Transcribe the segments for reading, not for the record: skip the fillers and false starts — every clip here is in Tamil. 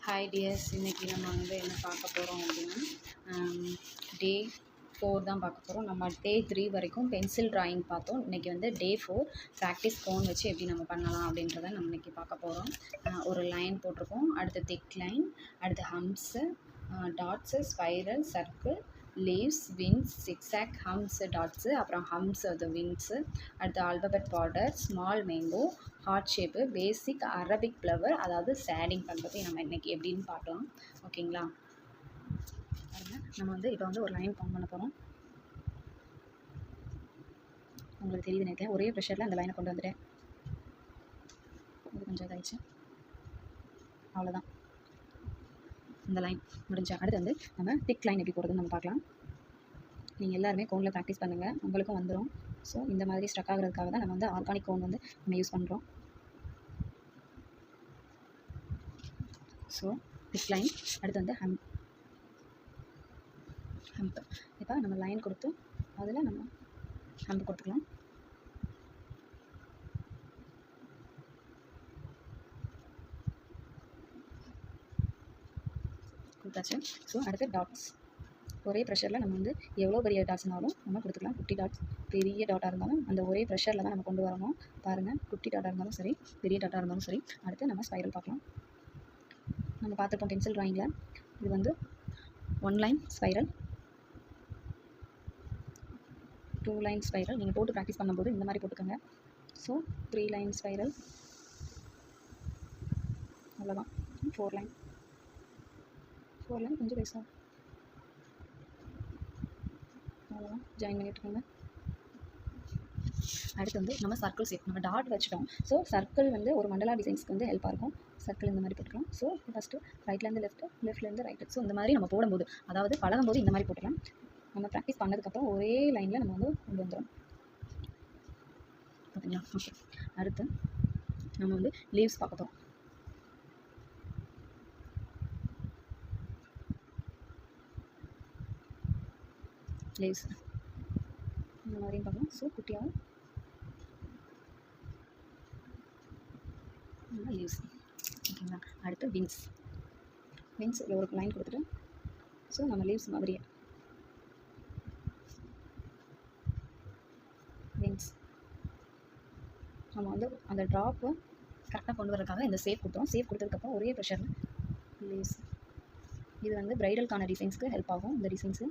ஹாய் டியர்ஸ், இன்றைக்கி நம்ம வந்து என்ன பார்க்க போகிறோம் அப்படின்னா டே 4 தான் பார்க்க போகிறோம். நம்ம டே 3 வரைக்கும் பென்சில் ட்ராயிங் பார்த்தோம். இன்றைக்கி வந்து டே 4 ப்ராக்டிஸ் கோன் வச்சு எப்படி நம்ம பண்ணலாம் அப்படின்றத நம்ம இன்றைக்கி பார்க்க போகிறோம். ஒரு லைன் போட்டிருக்கோம், அடுத்து திக் லைன், அடுத்து humps, dots, spiral, circle, leaves, wings, zigzag, humps, dots, அப்புறம் ஹம்ப்ஸ் அது விங்ஸு, அடுத்து alphabet border, small mango, heart shape, basic Arabic flower, அதாவது ஷேடிங் பண்ணுறது நம்ம இன்றைக்கி எப்படின்னு பார்க்கலாம். ஓகேங்களா? பாருங்கள், நம்ம வந்து இப்போ வந்து ஒரு லைன் ஃபார்ம் பண்ண போகிறோம். உங்களுக்கு தெரியுது நினைக்கிறேன். ஒரே ப்ரெஷரில் அந்த லைனை கொண்டு வந்துட்டேன். இது கொஞ்சம் இதாகிடுச்சு. அவ்வளோதான், இந்த லைன் முடிஞ்சா. அடுத்து வந்து நம்ம திக் லைன் எப்படி போடுறதுன்னு நம்ம பார்க்கலாம். நீங்கள் எல்லாருமே கோனில் ப்ராக்டிஸ் பண்ணுங்கள், உங்களுக்கும் வந்துடும். ஸோ இந்த மாதிரி ஸ்ட்ரக் ஆகிறதுக்காக தான் நம்ம வந்து ஆர்கானிக் கோன் வந்து நம்ம யூஸ் பண்ணுறோம். ஸோ திக் லைன், அடுத்து வந்து ஹம்ப். இப்போ நம்ம லைன் கொடுத்து அதில் நம்ம ஹம்ப் கொடுத்துக்கலாம். கொடுத்தாச்சு. ஸோ அடுத்து டாட்ஸ். ஒரே ப்ரெஷரில் நம்ம வந்து எவ்வளோ பெரிய டாட்ஸ்னாலும் நம்ம கொடுத்துக்கலாம். குட்டி டாட்ஸ், பெரிய டாட்டாக இருந்தாலும் அந்த ஒரே ப்ரெஷரில் தான் நம்ம கொண்டு வரணும். பாருங்கள், குட்டி டாட்டாக இருந்தாலும் சரி, பெரிய டாட்டாக இருந்தாலும் சரி. அடுத்து நம்ம ஸ்பைரல் பார்க்கலாம். நம்ம பார்த்துருப்போம் பென்சில் ட்ராயிங்கில். இது வந்து 1 லைன் ஸ்பைரல், 2 லைன் ஸ்பைரல். நீங்கள் போட்டு ப்ராக்டிஸ் பண்ணும்போது இந்த மாதிரி போட்டுக்கோங்க. ஸோ 3 லைன் ஸ்பைரல், அவ்வளோதான். 4 லைன் கொஞ்சம் பெருசாக, அவ்வளோதான், ஜாயின் பண்ணிட்டுருக்கோங்க. அடுத்து வந்து நம்ம சர்க்கிள் ஷேப், நம்ம டாட் வச்சுட்டோம். ஸோ சர்க்கிள் வந்து ஒரு மண்டலா டிசைன்ஸ்க்கு வந்து ஹெல்ப்பாக இருக்கும். சர்க்கிள் இந்த மாதிரி போட்டுக்கலாம். ஸோ ஃபஸ்ட்டு ரைட்லேருந்து லெஃப்ட்டு, லெஃப்ட்லேருந்து ரைட்டு. ஸோ இந்த மாதிரி நம்ம போடும்போது, அதாவது பழகும்போது இந்த மாதிரி போட்டுக்கலாம். நம்ம ப்ராக்டிஸ் பண்ணதுக்கப்புறம் ஒரே லைனில் நம்ம வந்து கொண்டு வந்துடும். பார்த்தீங்களா? ஓகே. அடுத்து நம்ம வந்து லீவ்ஸ் பார்க்க போகிறோம். லீவ்ஸ் இந்த மாதிரியும் பார்க்கலாம். ஸோ குட்டியாகவும் லீவ்ஸ். ஓகேங்களா? அடுத்து விங்ஸ். விங்ஸ் ஒரு லைன் கொடுத்துட்டு, ஸோ நம்ம லீவ்ஸ் மாதிரியே விங்ஸ் நம்ம வந்து அந்த ட்ராப்பை கரெக்டாக கொண்டு வரதுக்காக இந்த சேஃப் கொடுத்தோம். சேஃப் கொடுத்ததுக்கப்புறம் ஒரே ப்ரெஷரில் லீவ்ஸ். இது வந்து ப்ரைடலுக்கான டிசைன்ஸ்க்கு ஹெல்ப் ஆகும். இந்த டிசைன்ஸு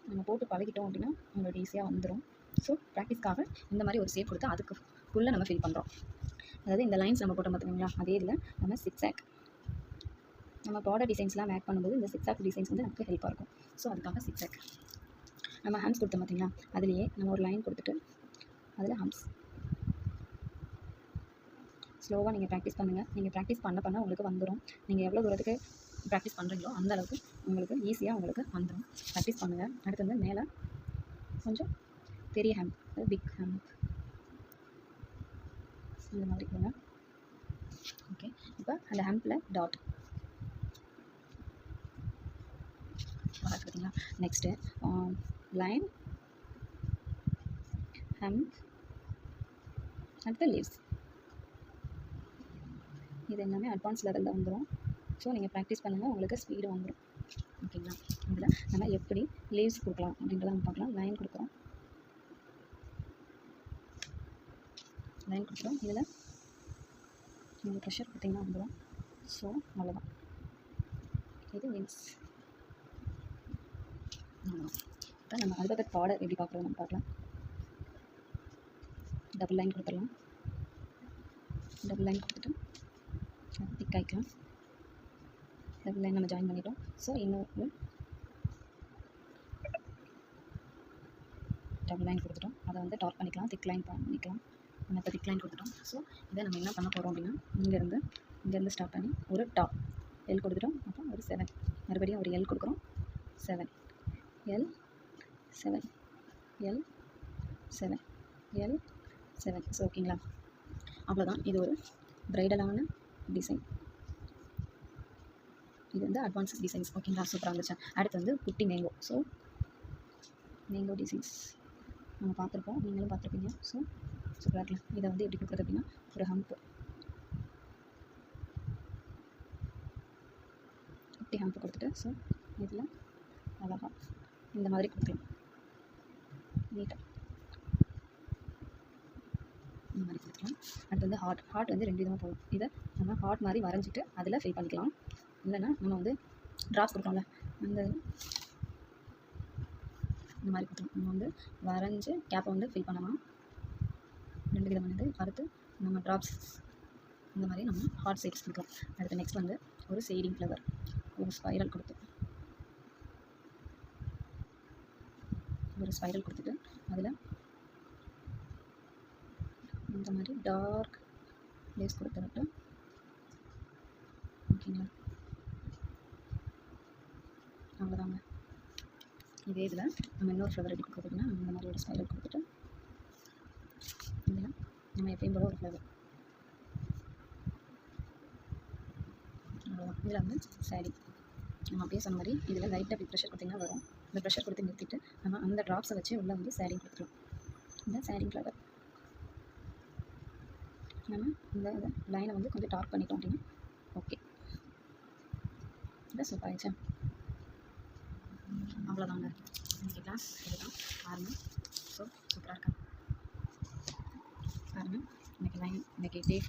நம்ம போட்டு பழகிட்டோம் அப்படின்னா நம்மளோட ஈஸியாக வந்துடும். ஸோ ப்ராக்டிஸ்க்காக இந்த மாதிரி ஒரு சேஃப் கொடுத்து அதுக்குள்ளே நம்ம ஃபில் பண்ணுறோம். அதாவது இந்த லைன்ஸ் நம்ம போட்டோம் பார்த்துக்கோங்களா, அதே இதில் நம்ம சிக்ஸாக், நம்ம பார்டர் டிசைன்ஸ்லாம் மேக் பண்ணும்போது இந்த சிக்ஸாக் டிசைன்ஸ் வந்து நமக்கு ஹெல்ப்பாக இருக்கும். ஸோ அதுக்காக சிக்ஸாக். நம்ம ஹம்ஸ் கொடுத்தோம் பார்த்தீங்களா, அதுலேயே நம்ம ஒரு லைன் கொடுத்துட்டு அதில் ஹம்ஸ். ஸ்லோவாக நீங்கள் ப்ராக்டிஸ் பண்ணுங்கள். நீங்கள் ப்ராக்டிஸ் பண்ண உங்களுக்கு வந்துடும். நீங்கள் எவ்வளோ தூரத்துக்கு ப்ராக்டிஸ் பண்ணுறீங்களோ அந்த அளவுக்கு உங்களுக்கு ஈஸியாக உங்களுக்கு வந்துடும். ப்ராக்டிஸ் பண்ணுங்கள். அடுத்து வந்து மேலே கொஞ்சம் பெரிய ஹேம்ப், பிக் ஹேம்ப் இந்த மாதிரி கொடுங்க. ஓகே. இப்போ அந்த ஹேம்பில் டாட் பார்த்தீங்களா. நெக்ஸ்ட்டு லைன், ஹேம்ப், அடுத்து லீவ்ஸ். இது எல்லாமே அட்வான்ஸ் லெவலில் வந்துடும். ஸோ நீங்கள் ப்ராக்டிஸ் பண்ணுங்கள், உங்களுக்கு ஸ்பீடு வந்துடும். ஓகேங்களா? இதில் நம்ம எப்படி லீவ்ஸ் கொடுக்கலாம் அப்படின்றத நம்ம பார்க்கலாம். லைன் கொடுக்குறோம், லைன் கொடுக்குறோம். இதில் நீங்கள் ப்ரெஷர் கொடுத்தீங்கன்னா வந்துடும். ஸோ அவ்வளோதான். இது விங்ஸ். இப்போ நம்ம ஆல்பபெட் பார்டர் எப்படி பார்க்குறது நம்ம பார்க்கலாம். டபுள் லைன் கொடுத்துடலாம். டபுள் லைன் கொடுத்துட்டு திக் ஆகிக்கலாம். டபுள் லைன் நம்ம ஜாயின் பண்ணிட்டோம். ஸோ இன்னொரு டபுள் லைன் கொடுத்துட்டோம். அதை வந்து டார்க் பண்ணிக்கலாம், திக் லைன் பண்ணிக்கலாம். நம்ம இப்போ திக் லைன் கொடுத்துட்டோம். ஸோ இதை நம்ம என்ன பண்ண போகிறோம் அப்படின்னா, இங்கேருந்து ஸ்டார்ட் பண்ணி ஒரு டாப் எல் கொடுத்துட்டோம். அப்புறம் ஒரு 7, மறுபடியும் ஒரு எல் கொடுக்குறோம். 7 எல் 7 எல் 7 எல் 7. ஸோ ஓகேங்களா? அவ்வளோதான். இது ஒரு ப்ரைடலான டிசைன். இது வந்து அட்வான்ஸ் டிசைன்ஸ். ஓகேங்களா? சூப்பராக இருந்துச்சு. அடுத்து வந்து குட்டி மேங்கோ. ஸோ மேங்கோ டிசைன்ஸ் நம்ம பார்த்துருப்போம், நீங்களும் பார்த்துருப்பீங்க. ஸோ சூப்பராக இருக்கலாம். இதை வந்து எப்படி கொடுக்குறது அப்படின்னா, ஒரு ஹம்ப், குட்டி ஹேம்ப் கொடுத்துட்டு ஸோ இதில் அழகாக இந்த மாதிரி கொடுக்கலாம் நீட்டாக இந்த மாதிரி கொடுக்கலாம். அடுத்து வந்து ஹார்ட் வந்து 2 விதமாக போகும். இதை நம்ம ஹார்ட் மாதிரி வரைஞ்சிட்டு அதில் ஃபில் பண்ணிக்கலாம். இல்லைன்னா நம்ம வந்து ட்ராப்ஸ் கொடுக்குறோம்ல அந்த இந்த மாதிரி கொடுத்துரும். நம்ம வந்து வரைஞ்சி கேப்பை வந்து ஃபில் பண்ணலாம். 2 விதமானது. அடுத்து நம்ம ட்ராப்ஸ் இந்த மாதிரி நம்ம ஹார்ட் ஷேப்ஸ் கொடுக்கலாம். அடுத்து நெக்ஸ்ட் வந்து ஒரு ஷேடிங் ஃப்ளவர் ஒரு ஸ்பைரல் கொடுத்துட்டு அதில் இந்த மாதிரி டார்க் லேஸ் கொடுத்துட்டு ஓகேங்களா, அவ்வளோதாங்க. இதே இதில் நம்ம இன்னொரு ஃப்ளவர் எப்படி கொடுக்குறதுன்னா இந்த மாதிரி ஒரு ஸ்பைரல் கொடுத்துட்டு இதில் நம்ம எப்பயும் போல ஒரு ஃப்ளவர் அவ்வளோதான். இதில் வந்து சாரி நம்ம அப்படியே சொன்ன மாதிரி இதில் லைட்டாக அப்படி ப்ரெஷர் கொடுத்திங்கன்னா வரும். இந்த ப்ரெஷர் கொடுத்து நிறுத்திட்டு நம்ம அந்த ட்ராப்ஸை வச்சு உள்ளே வந்து சாரி கொடுத்துக்கலாம். இந்த சாரி ஃப்ளவர் நம்ம இந்த லைனை வந்து கொஞ்சம் டார்க் பண்ணிட்டோம் அப்படின்னா ஓகே. இல்லை சூப்பர் ஆயிடுச்சா, அவ்வளோதாங்க. இன்றைக்கி கிளாஸ் இதுதான் பாருங்கள். ஸோ சூப்பராக இருக்கா பாருங்கள். இன்றைக்கி டே